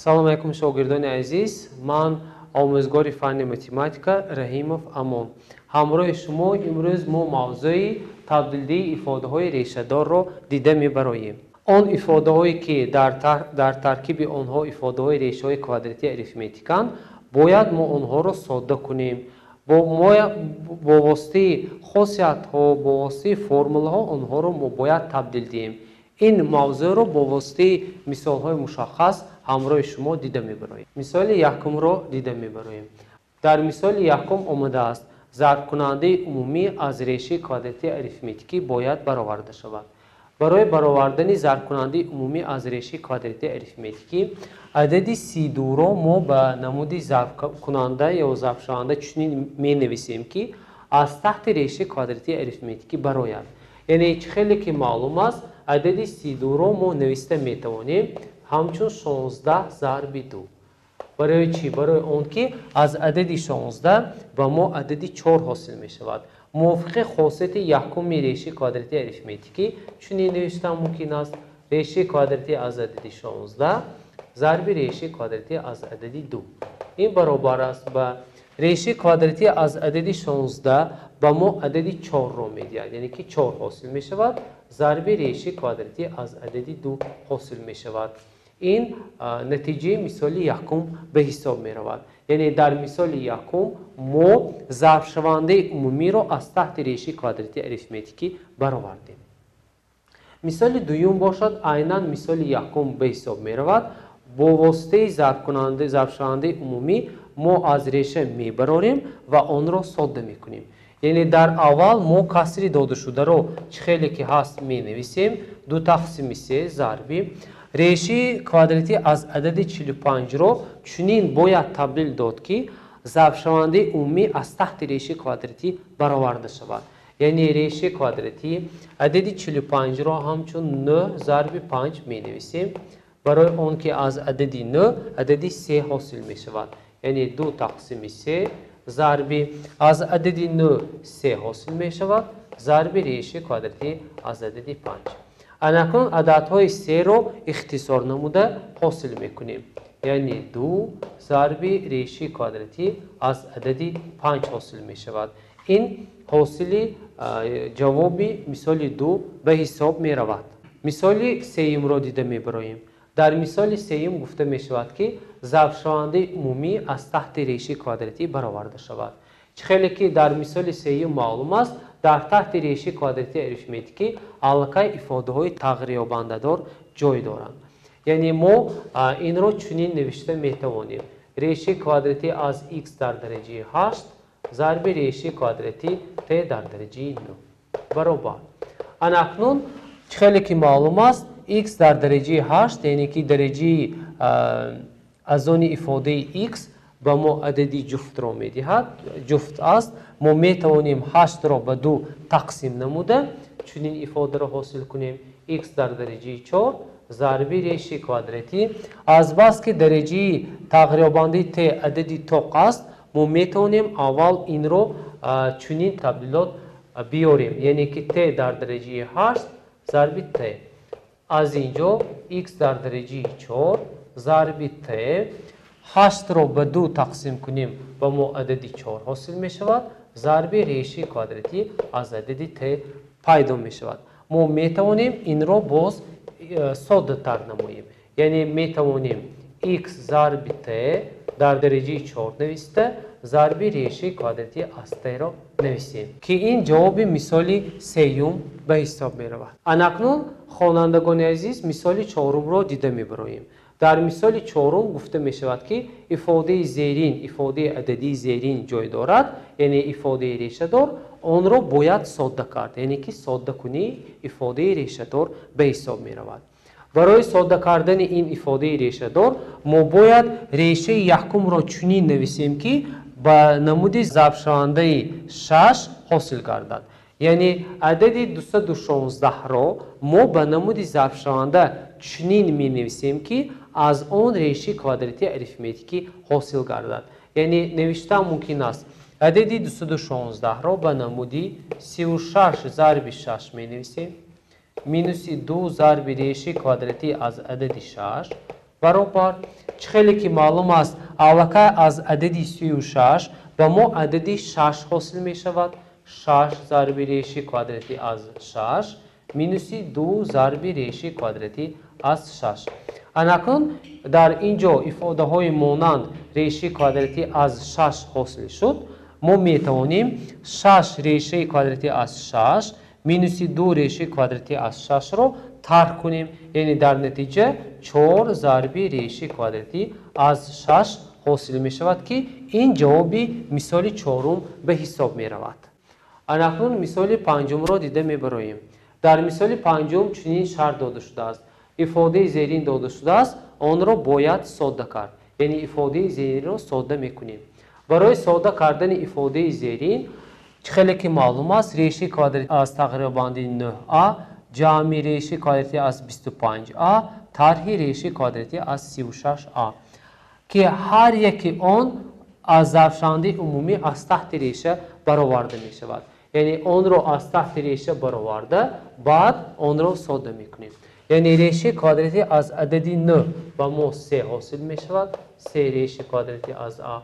Салом алейкум шогирдони азиз, ман омӯзгори фанни математика Раҳимов Амон. Ҳамроҳи шумо имрӯз мо мавзӯи табдилдии ифодаҳои решадорро дида мебароем. Он ифодаҳое ки дар таркиби онҳо ифодаҳои решаҳои квадратии арифметиканд, бояд мо онҳоро содда кунем. бо воситаи хосиятҳо, бо воситаи формулаҳо онҳоро мо бояд табдил диҳем. ин мавзӯъро бо воситаи мисолҳои мушаххас ҳамроҳи шумо дида мебароем. мисоли якумро дида мебароем. дар мисоли якум омадааст зарбкунандаи умумӣ аз решаи квадратии арифметикӣ бояд бароварда шавад. барои баровардани зарбкунандаи умумӣ аз решаи квадратии арифметикӣ адади 32ро мо ба намуди зарбкунанда ё зарбшаванда чунин менависем ки аз таҳти решаи квадратии арифметикӣ барояд. яъне хеле ки маълум аст адади 32ро мо нависта метавонем ҳамчун 16 зарби 2. барои чӣ? барои он ки аз адади 16 ба мо адади 4 ҳосил мешавад. мувофиқи хосияти якуми решаи квадратии арифметикӣ чунин навиштан мумкин аст: решаи квадратии аз адади 16 зарби решаи квадратии аз адади 2. ин баробар аст ба решаи квадратии аз адади 16 ба мо адади 4ро медиҳад, яъне ки 4 ҳосил мешавад, зарби решаи квадратии аз адади 2 ҳосил мешавад. ин натиҷаи мисоли якум ба ҳисоб меравад. яъне дар мисоли якум мо зарбшавандаи умумиро аз таҳти решаи квадратии арифметикӣ баровардем. мисоли дуюм бошад айнан мисоли якум ба ҳисоб меравад. бо воситаи зарбшавандаи умумӣ мо аз реша мебарорем ва онро содда мекунем. яъне дар аввал мо касри додашударо чӣ хеле ки ҳаст менависем 2 тақсими 3 зарби решаи квадратии аз адади 45ро чунин бояд табдил дод ки зарбшавандаи умумӣ аз таҳти решаи квадратӣ бароварда шавад. яъне решаи квадратии адади 45ро ҳамчун 9 зарби 5 менависем. барои он ки аз адади 9 адади 3 ҳосил мешавад. яъне 2 тақсими 3 зарби аз адади 9 3 ҳосил мешавад, зарби решаи квадратии аз адади 5. анакун ададҳои 3ро ихтисор намуда ҳосил мекунем. яъне 2 зарби решаи квадратии аз адади 5 ҳосил мешавад. ин ҳосили ҷавоби мисоли 2 ба ҳисоб меравад. мисоли сеюмро дида мебароем. дар мисоли сеюм гуфта мешавад ки зарбшавандаи умумӣ аз таҳти решаи квадратӣ бароварда шавад. чӣ хеле ки дар мисоли сеюм маълум аст, дар таҳти решаи квадратии арифметикӣ аллакай ифодаҳои тағйирёбандадор ҷой доранд. яъне мо инро чунин навишта метавонем: решаи квадратии аз x дар дараҷаи 8 зарби решаи квадратии t дар дараҷаи 9 баробар. анакнун чӣ хеле ки маълум аст, x дар дараҷаи 8 яъне ки дараҷаи аз они ифодаи x ба мо адади ҷуфтро медиҳад, ҷуфт аст. мо метавонем 8ро ба 2 тақсим намуда чунин ифодаро ҳосил кунем: x дар дараҷаи 4 зарби решаи квадратӣ. азбас ки дараҷаи тағйирёбандаи t адади тоқ аст, мо метавонем аввал инро чунин табдилот биёрем: яъне ки t дар дараҷаи 8 зарби t. аз инҷо x дар дараҷаи 4 зарби t 8ро ба 2 тақсим кунем ба мо адади 4 ҳосил мешавад, зарби решаи квадратӣ аз адади t пайдо мешавад. мо метавонем инро боз соддатар намоем. яъне метавонем x зарби t дар дараҷаи 4 нависта зарби решаи квадратии аз t-ро нависем, ки ин ҷавоби мисоли сеюм ба ҳисоб меравад. анакнун хонандагони азиз мисоли чорумро дида мебароем. дар мисоли чорум гуфта мешавад ки ифодаи зерин, ифодаи ададии зерин ҷой дорад, яъне ифодаи решадор, онро бояд содда кард, яъне ки соддакунии ифодаи решадор ба ҳисоб меравад. барои содда кардани ин ифодаи решадор мо бояд решаи якумро чунин нависем ки ба намуди зарбшавандаи 6 ҳосил гардад. яъне адади 216ро мо ба намуди зарбшаванда чунин менависем ки аз он решаи квадратии арифметикӣ ҳосил гардад. яъне навиштан мумкин аст: адади 216ро ба намуди 36 зарби 6 менависем, минуси 2 зарби решаи квадратии аз адади 6 баробар خیلی که معلوم است علاقه از عددی 36 به ما عددی 6 حاصل می شود. 6 ضرب ریشه کوادراتی از 6 مینوسی 2 ضرب ریشه کوادراتی از 6. اکنون در اینجا ifade های مانند ریشه کوادراتی از 6 حاصل شد. ما می توانیم 6 ریشه کوادراتی از 6 مینوسی 2 ریشه کوادراتی از 6 رو طرح کنیم. یعنی در نتیجه 4 ضرب ریشه کوادراتی از 6 حاصل می شود که این جوابی مثال چهارم به حساب می رود. اکنون مثال پنجم را دیده می براییم. در مثال پنجم چنین شرط داده شده است. ifade زیرین داده شده است، آن را باید ساده کرد. یعنی ifade زیرین را ساده می کنیم. برای ساده کردن ifade زیرین خیلی که معلوم است ریشه کوادراتی از تقریبا 9a جمع ریشه کوادراتی از 25a طرح ریشه کوادراتی از 36a که هر یک آن از ظرفشنده عمومی از تحت ریشه برآورده می شود. یعنی آن را از تحت ریشه برآورده بعد آن را ساده می کنیم. یعنی ریشه کوادراتی از عددی 9 با ما 3 حاصل می شود. 3 ریشه کوادراتی از a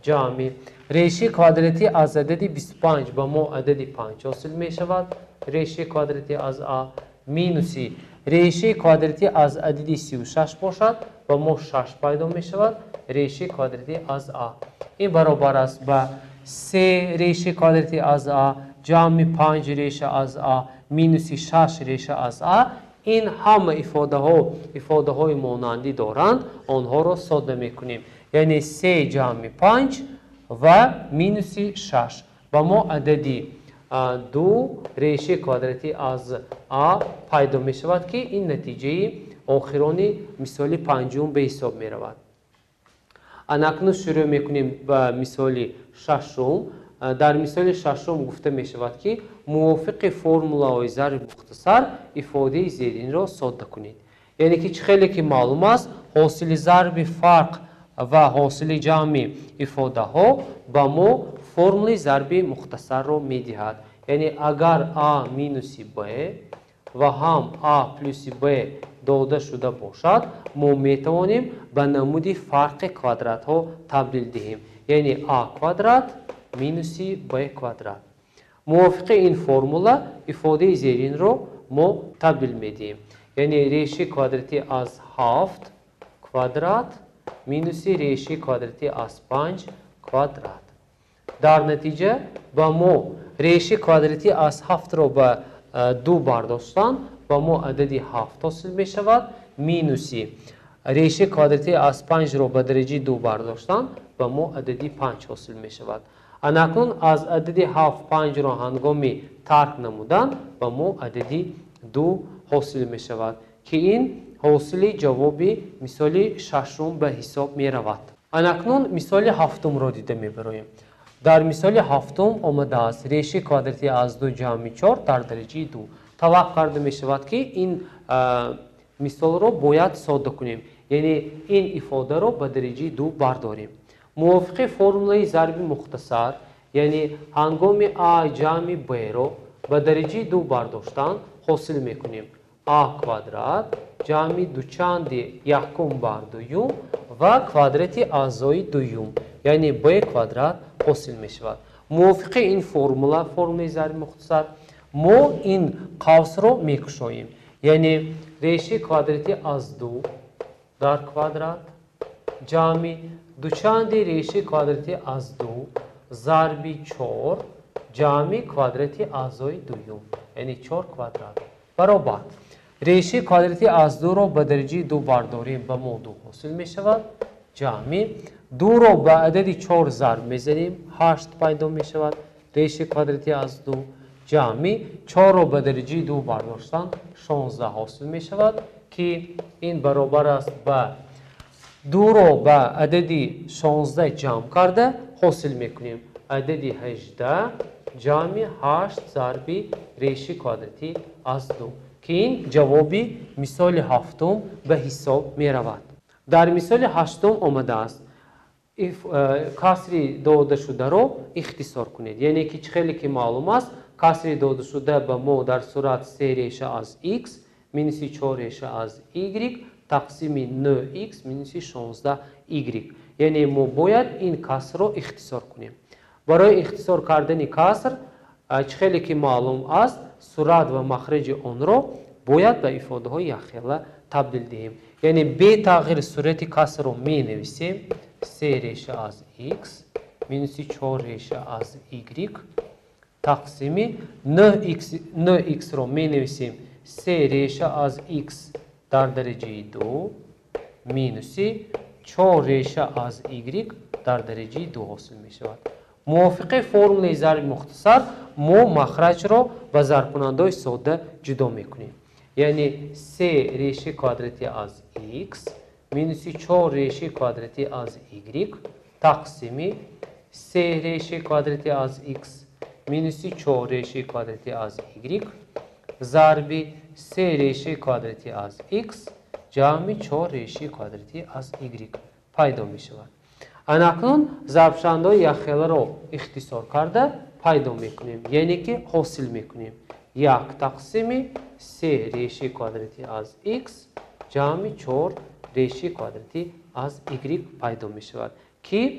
جمع ریشه کوادراتی از عددی 25 با ما عددی 5 حاصل می شود. ریشه کوادراتی از a مینوسی ریشه کوادراتی از عددی 36 باشد و ما 6 پیدا می شود. ریشه کوادراتی از a این برابر است به 3 ریشه کوادراتی از a جمع 5 ریشه از a مینوسی 6 ریشه از a. این همه ifade های مانندی دارند، آنها را ساده می کنیم. یعنی 3 جمع 5 و مینوسی 6 و ما عددی 2 ریشه کوادراتی از a پیدا می شود که این نتیجه آخرانی مثال پنجم به حساب می رود. اکنون شروع می کنیم به مثال ششم. در مثال ششم گفته می شود که موافق فرمولای ضرب مختصر ifade زیرین را ساده کنید. یعنی که خیلی که معلوم است حاصل ضرب فرق و حاصل جمع ifade ها با ما فرمول ضرب مختصر را می دهد. یعنی اگر a مینوسی b و هم a پلوس b داده شده باشد ما می توانیم به نمود فرق کوادرات ها تبدیل دهیم. یعنی a کوادرات مینوسی b کوادرات. موافق این فرمولا ifade زیرین رو ما تبدیل می دهیم. یعنی ریشه کوادراتی از 7 کوادرات مینوسی ریشه کوادراتی از 5 کوادرات. در نتیجه با ما ریشه کوادراتی از 7 رو به 2 برداشتن با ما عددی 7 حاصل می شود مینوسی ریشه کوادراتی از 5 رو به درجه 2 برداشتن با ما عددی 5 حاصل می شود. اکنون از عددی 7 5 رو هنگامی طرح نمودن با ما عددی 2 حاصل می شود که این حاصل جوابی مثال ششم به حساب می رود. اکنون مثال هفتم را دیده می براییم. در مثال هفتم آمده است ریشه کوادراتی از 2 جمع 4 در درجه 2. توقع کرده می شود که این مثال را باید ساده کنیم. یعنی این ifade را به درجه 2 برداریم. موافق فرمول ضرب مختصر یعنی هنگام a جمع b را به درجه 2 برداشتن حاصل می کنیم. a کوادرات جمع دوچند یکم بر دویم و کوادراتی اعضای دویم یعنی b کوادرات حاصل می شود. موافق این فرمول ضرب مختصر ما این قوس رو می کشاییم. یعنی ریشه کوادراتی از 2 در کوادرات جمع دوچند ریشه کوادراتی از 2 ضرب 4 جمع کوادراتی اعضای دویم یعنی 4 کوادرات برابر ریشه کوادراتی از 2 را به درجه 2 برداریم به ما 2 حاصل می شود جمع 2 را به عدد 4 ضرب می زنیم 8 پیدا می شود ریشه کوادراتی از 2 جمع 4 را به درجه 2 برداشتن 16 حاصل می شود که این برابر است به 2 را به عددی 16 جمع کرده حاصل می کنیم عددی 18 جمع 8 ضرب ریشه کوادراتی از 2 که این جوابی مثال هفتم به حساب می رود. در مثال هشتم آمده است کسری داده شده را اختصار کنید. یعنی که خیلی که معلوم است کسری داده شده به ما در صورت 3 ریشه از x مینوس 4 ریشه از y تقسیم 9x مینوس 16y. یعنی ما باید این کسر رو اختصار کنیم. برای اختصار کردن کسر خیلی که معلوم است صورت و مخرج آن رو باید به ایفاده های یخیله تبدیل دهیم. یعنی به تغییر صورت کسر رو می نویسیم 3 ریشه از x مینوس 4 ریشه از y تقسیمی 9x رو می نویسیم 3 ریشه از x در درجه 2 مینوس 4 ریشه از y در درجه 2 حاصل می شود. موافق فرمول ضرب مختصر ما مخرج رو با ضرب کننده ساده جدا می کنیم. یعنی 3 ریشه کواdraتی از x مینوس 4 ریشه کواdraتی از y تقسیمی 3 ریشه کواdraتی از x مینوس 4 ریشه کواdraتی از y ضرب 3 ریشه کواdraتی از x جمع 4 ریشه کواdraتی از y پیدا می شود. اکنون ضرب شونده یخیله رو اختصار کرده پیدا می کنیم. یعنی که حاصل می کنیم 1 تقسیم 3 ریشه کواdraتی از x جمع 4 ریشه کواdraتی از y پیدا می شود که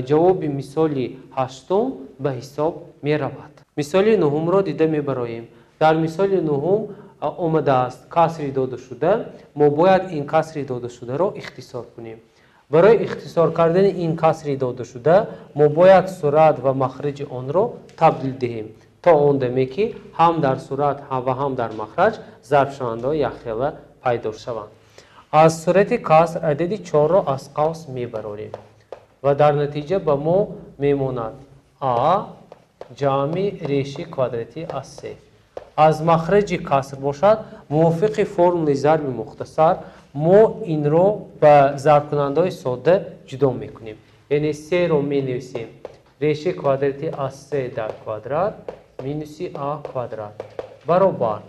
جواب مثال هشتم به حساب می رود. مثال نهم را دیده می براییم. در مثال نهم آمده است کسری داده شده، ما باید این کسری داده شده را اختصار کنیم. برای اختصار کردن این کسری داده شده ما باید صورت و مخرج آن را تبدیل دهیم تا آن دمی که هم در صورت و هم در مخرج ضرب شونده یخیله پیدا شوند. از صورت کسر عدد 4 را از قوس میبریم و در نتیجه به ما میماند a جمع ریشه کواdraتی از 3. از مخرج کسر باشد موافق فرمول ضرب مختصر ما این رو به ضرب کننده ساده جدا میکنیم. یعنی 3 رو می نویسیم ریشه کواdraتی از 3 در کوادرات مینوس a کوادرات برابر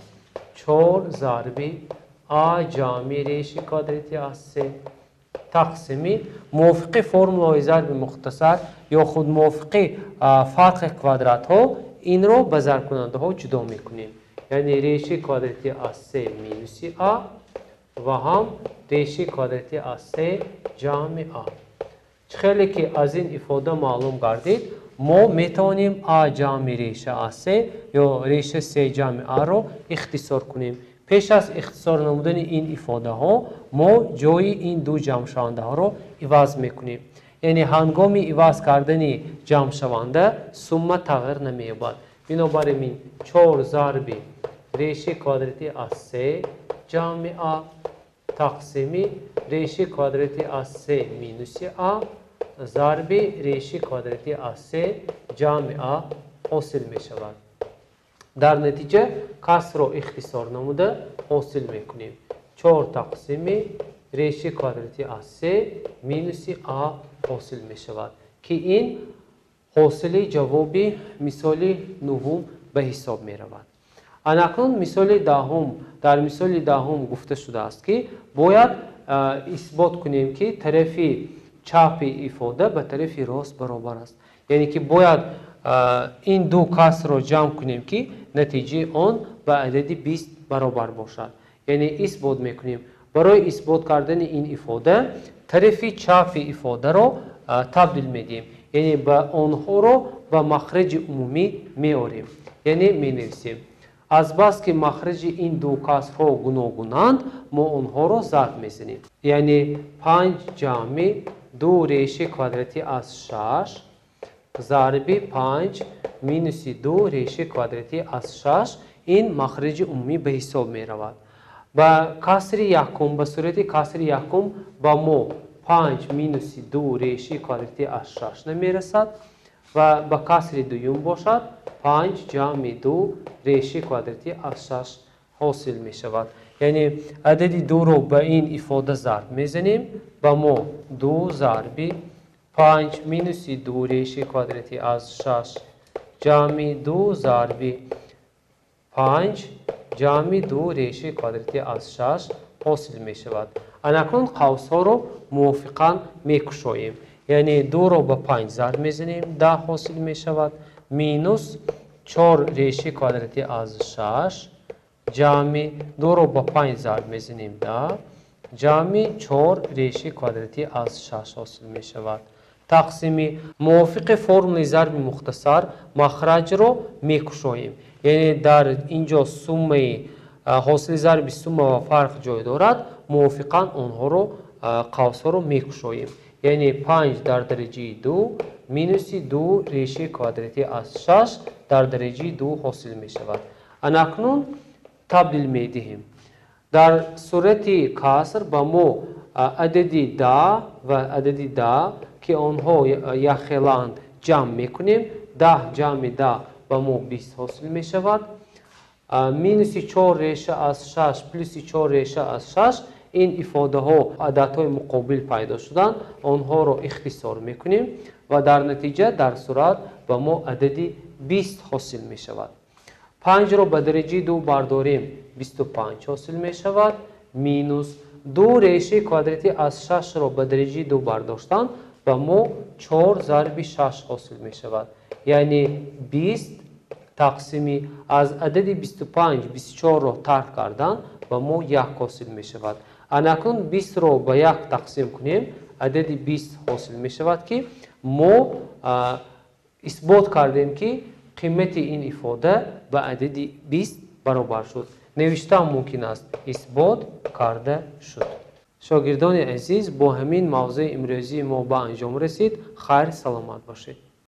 4 ضرب a جمع ریشه کواdraتی از 3 تقسیمی موافق فرمول ضرب مختصر یا خود موافق فرق کوادرات ها این رو به ضرب کننده ها جدا میکنیم. یعنی ریشه کواdraتی از 3 مینوس a و هم ریشه کواdraتی از 3 جمع a. خیلی که از این ifade معلوم گردید ما میتونیم a جمع ریشه از 3 یا ریشه 3 جمع a رو اختصار کنیم. پیش از اختصار نمودن این ifade ها ما جای این دو جمع شونده ها رو عوض میکنیم. یعنی هنگام عوض کردن جمع شونده سوم تغییر نمی‌یابد. بنابراین 4 ضرب ریشه کواdraتی از 3 جمع a تقسیمی ریشه کواdraتی از 3 مینوس a ضرب ریشه کواdraتی از 3 جمع a حاصل می شود. در نتیجه کسر رو اختصار نموده حاصل می کنیم 4 تقسیمی ریشه کواdraتی از 3 مینوس a حاصل می شود که این حاصل جواب مثال نهم به حساب می رود. اکنون مثال دهم در مثال دهم گفته شده است که باید اثبات کنیم که طرف چپ ifade به طرف راست برابر است. یعنی که باید این دو کسر را جمع کنیم که نتیجه آن به عدد 20 برابر باشد. یعنی اثبات میکنیم. برای اثبات کردن این ifade طرف چپ ifade را تبدیل میدیم. یعنی به آنها را به مخرج عمومی میاریم. یعنی مینویسیم از بس که مخرج این دو کسرها گوناگونند ما آنها را ضرب میزنیم. یعنی 5 جمع 2 ریشه کواdraتی از 6 ضرب 5 مینوس 2 ریشه کواdraتی از 6 این مخرج عمومی به حساب می رود. با کسر یکم به صورت کسر یکم با ما 5 مینوس 2 ریشه کواdraتی از 6 نمی رسد و با کسر دوم باشد 5 جمع 2 ریشه کواdraتی از 6 حاصل می شود. یعنی عدد 2 رو به این ifade ضرب میزنیم با ما 2 ضرب 5 مینوس 2 ریشه کواdraتی از 6 جمع 2 ضرب 5 جمع 2 ریشه کواdraتی از 6 حاصل می شود. اکنون قوس ها رو موافقاً می کشاییم. یعنی 2 رو به 5 ضرب میزنیم 10 حاصل می شود مینوس 4 ریشه کواdraتی از 6 جمع 2 رو با 5 ضرب میزنیم 10 جمع 4 ریشه کوادراتی از 6 حاصل می شود. تقسیمی موافق فرمول ضرب مختصر مخرج رو می کشاییم. یعنی در اینجا سومه حاصل ضرب سومه و فرق جای دارد، موافقا اونها رو قوس رو می کشاییم. یعنی 5 در درجه 2 مینوس 2 ریشه کوادراتی از 6 در درجه 2 حاصل می شود. اکنون تبدیل می دهیم. در صورت کسر با ما عددی 10 و عددی 10 که آنها یخلند جمع میکنیم. 10 جمع 10 با ما 20 حاصل می شود. مینوس 4 ریشه از 6 پلوس 4 ریشه از 6 این افاده ها عدد های مقابل پیدا شدن، آنها رو اختصار میکنیم و در نتیجه در صورت با ما عددی 20 حاصل می شود. 5 رو به درجه 2 برداریم 25 حاصل می شود. مینوس 2 ریشه کوادراتی از 6 رو به درجه 2 برداشتن و ما 4 ضرب 6 حاصل می شود. یعنی 20 تقسیمی از عدد 25 24 رو ترک کردن و ما 1 حاصل می شود. اکنون 20 رو به 1 تقسیم کنیم عدد 20 حاصل می شود که ما اثبات کردیم که قیمت این افاده به عدد 20 برابر شد. نوشته ممکن است اثبات کرده شد. شاگردان عزیز، با همین موضوع امروزی ما به انجام رسید. خیر سلامت باشید.